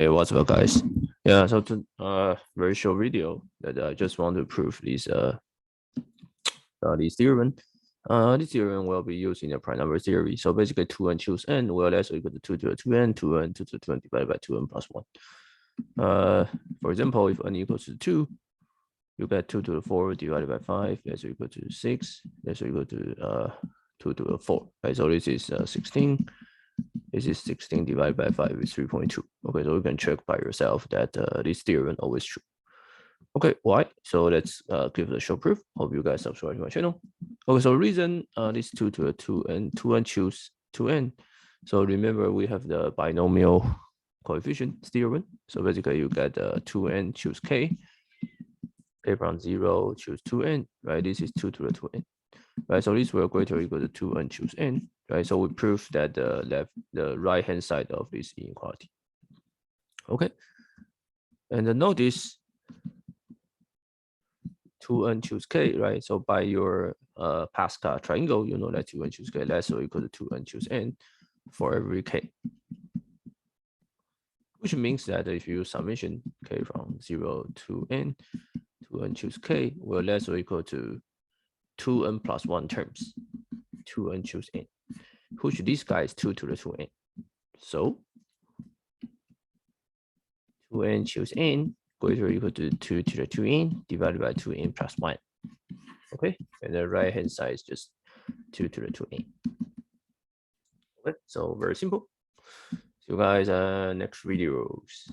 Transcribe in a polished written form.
Hey, what's up, guys? Yeah, so very short video that I just want to prove this this theorem. This theorem will be used in the prime number theory. So basically, 2n choose n will less or equal to 2 to the 2n, 2n to the 2n divided by 2n plus 1. For example, if n equals to 2, you get 2 to the 4 divided by 5, that's equal to 6, that's equal to 2 to the 4. Right, so this is 16. This is 16 divided by 5 is 3.2. Okay, so you can check by yourself that this theorem always true. Okay, why? So let's give the short proof. Hope you guys subscribe to my channel. Okay, so reason this 2 to the 2 and 2n choose 2n. So remember we have the binomial coefficient theorem. So basically you get 2n choose k from 0 choose 2n, right? This is 2 to the 2n. Right, so this will greater or equal to 2n choose n, right? So we prove that the right hand side of this inequality. Okay, and then notice 2n choose k, right? So by your Pascal triangle, you know that 2n choose k less or equal to 2n choose n for every k, which means that if you summation k from 0 to n, 2n choose k will less or equal to 2n plus 1 terms, 2n choose n, which this guy is 2 to the 2n. So 2n choose n greater or equal to 2 to the 2n divided by 2n plus 1. Okay, and the right hand side is just 2 to the 2n. Okay, so very simple. See you guys next videos.